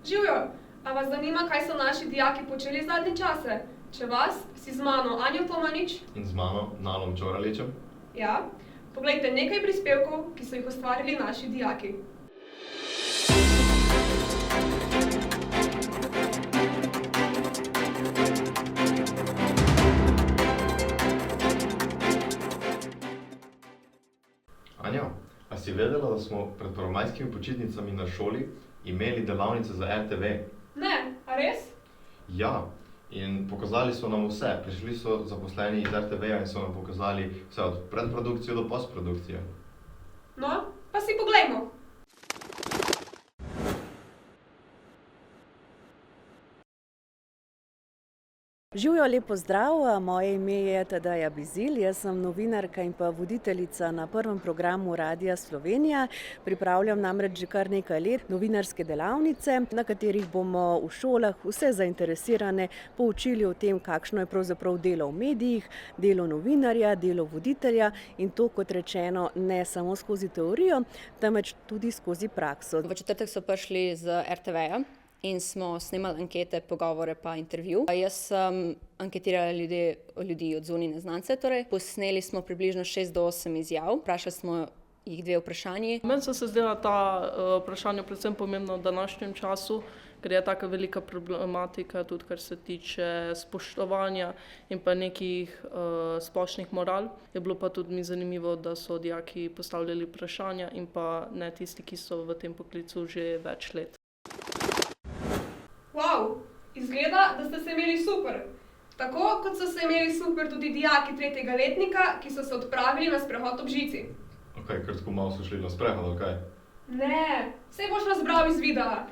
Živjo, a vas zanima, kaj so naši dijaki počeli zadnje čase? Če vas, si z mano Anjo Tomanič in z mano Nalom Čoraličem. Ja, poglejte nekaj prispevkov, ki so jih ustvarili naši dijaki. Anja, a si vedela, da smo pred prvomajskimi počitnicami na šoli imeli delavnice za RTV? Ne, a res? Ja, in pokazali so nam vse. Prišli so zaposleni iz RTV-ja in so nam pokazali vse od predprodukcije do postprodukcije. No, pa si poglejmo. Živjo, lep pozdrav, moje ime je Tadeja Bizilj, jaz sem novinarka in pa voditeljica na prvem programu Radia Slovenija. Pripravljam namreč že kar nekaj let novinarske delavnice, na katerih bomo v šolah vse zainteresirane poučili o tem, kakšno je pravzaprav delo v medijih, delo novinarja, delo voditelja in to, kot rečeno, ne samo skozi teorijo, temveč tudi skozi prakso. V četrtek so prišli z RTV-ja. In smo snemali ankete, pogovore pa intervju. Jaz sem anketirala ljudi od zunanje znance, torej. Posneli smo približno 6 do 8 izjav, vprašali smo jih 2 vprašanji. Meni so se zdela ta vprašanja predvsem pomembna v današnjem času, ker je taka velika problematika, tudi kar se tiče spoštovanja in pa nekih splošnih moral. Je bilo pa tudi mi zanimivo, da so dijaki postavljali vprašanja in pa ne tisti, ki so v tem poklicu že več let. Wow, izgleda, da ste se imeli super. Tako, kot so se imeli super tudi dijaki 3. letnika, ki so se odpravili na sprehod ob žici. Okej, ker tako malo so šli na sprehod, ali kaj? Ne, saj boš razbral iz videa.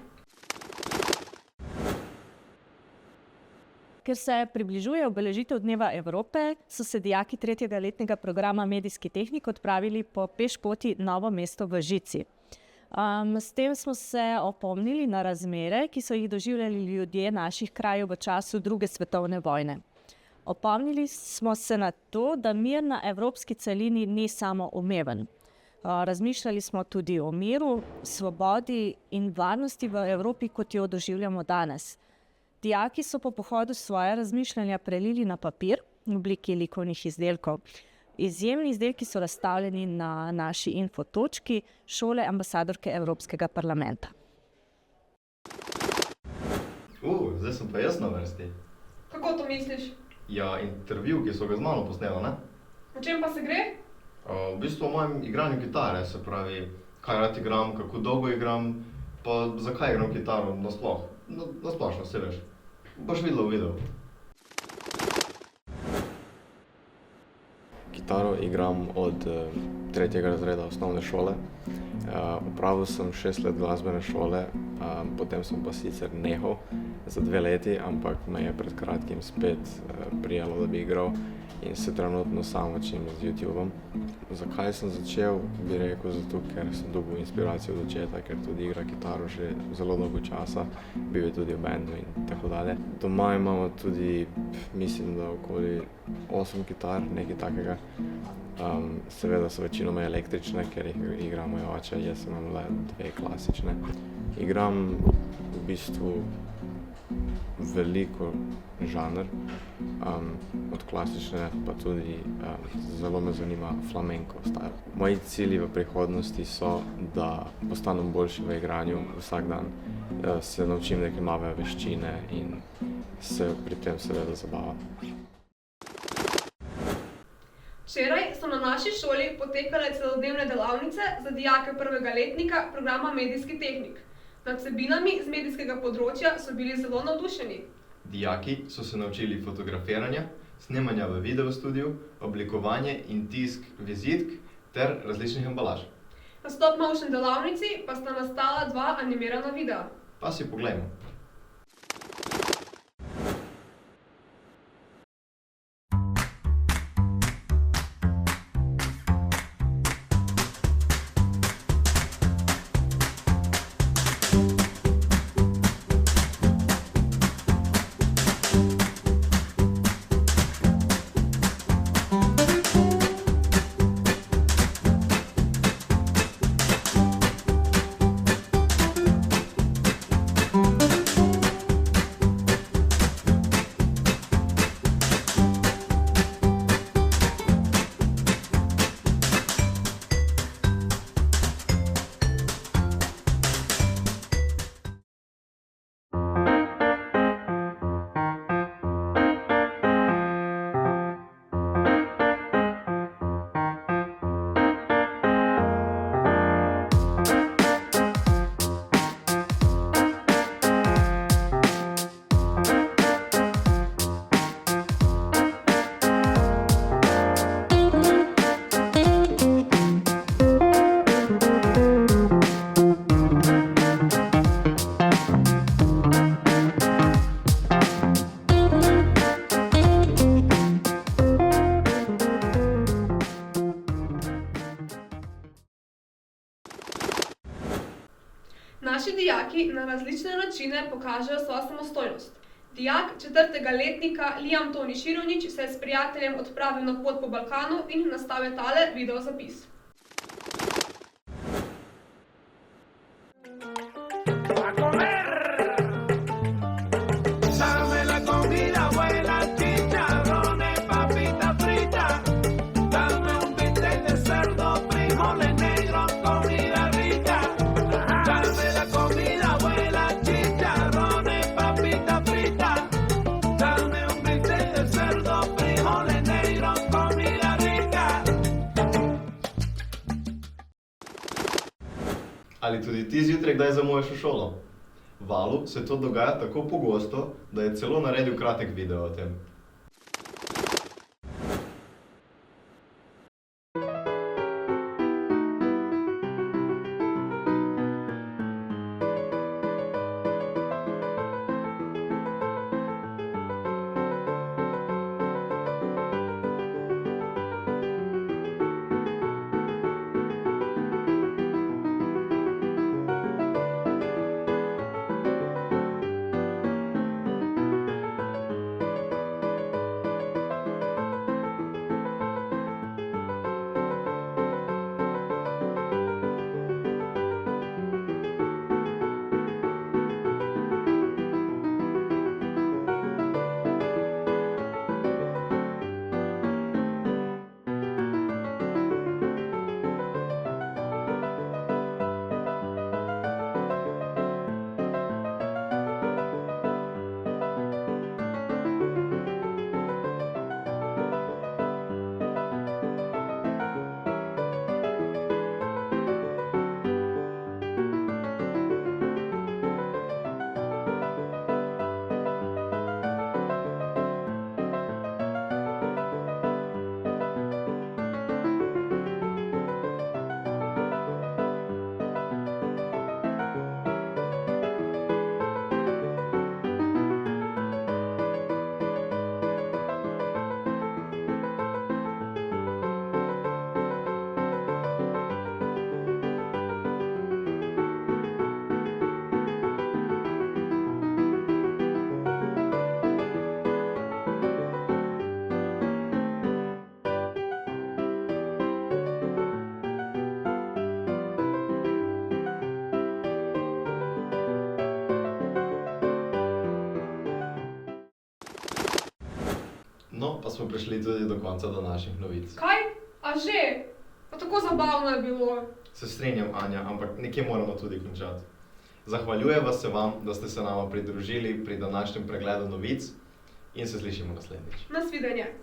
Ker se približuje obeležitev Dneva Evrope, so se dijaki 3. letnega programa Medijski tehnik odpravili po pešpoti Novo mesto v Žici. S tem smo se opomnili na razmere, ki so jih doživljali ljudje naših krajev v času 2. svetovne vojne. Opomnili smo se na to, da mir na evropski celini ni samoumeven. Razmišljali smo tudi o miru, svobodi in varnosti v Evropi, kot jo doživljamo danes. Dijaki so po pohodu svoje razmišljanja prelili na papir v obliki likovnih izdelkov. Izjemni izdelki so razstavljeni na naši infotočki šole ambasadorke Evropskega parlamenta. Zdaj sem pa jaz na vrsti. Kako to misliš? Ja, intervju, ki so ga z mano posnela, ne? O čem pa se gre? V bistvu o mojem igranju kitare, se pravi, kaj rad igram, kako dolgo igram, pa zakaj igram kitaro nasploh. Nasplošno, se veš. Boš videla v videu. Kitaro igram od 3. razreda osnovne šole. Opravil sem 6 let glasbene šole, potem sem pa sicer nehal za 2 leti, ampak me je pred kratkim spet prijelo, da bi igral in se trenutno sam učim z YouTubeom. Zakaj sem začel, bi rekel, zato ker sem dobil inspiracijo od očeta, ker tudi igra kitaro že zelo dolgo časa, bil je tudi v bendu in tako dalje. Doma imamo tudi, mislim, da okoli 8 kitar, nekaj takega. Seveda so večinoma električne, ker jih igra moj oče, jaz imam le 2 klasične. Igram v bistvu veliko žanr, od klasične pa tudi zelo me zanima flamenco style. Moji cilji v prihodnosti so, da postanem boljši v igranju vsak dan, se naučim neke nove veščine in se pri tem seveda zabavam. Včeraj so na naši šoli potekale celodnevne delavnice za dijake 1. letnika programa Medijski tehnik. Nad vsebinami z medijskega področja so bili zelo navdušeni. Dijaki so se naučili fotografiranja, snemanja v videostudiu, oblikovanje in tisk vizitk ter različnih embalaž. Na stop motion delavnici pa sta nastala 2 animirana videa. Pa si poglejmo. Naši dijaki na različne načine pokažejo svojo samostojnost. Dijak 4. letnika Liam Toni Šironič se je s prijateljem odpravil na pot po Balkanu in nastavil tale videozapis. Ali tudi ti zjutraj kdaj zamuješ v šolo? Valu se to dogaja tako pogosto, da je celo naredil kratek video o tem. No, pa smo prišli tudi do konca današnjih novic. Kaj? A že? Pa tako zabavno je bilo. Se strinjam, Anja, ampak nekje moramo tudi končati. Zahvaljujeva se vam, da ste se nama pridružili pri današnjem pregledu novic in se slišimo naslednjič. Nasvidenje.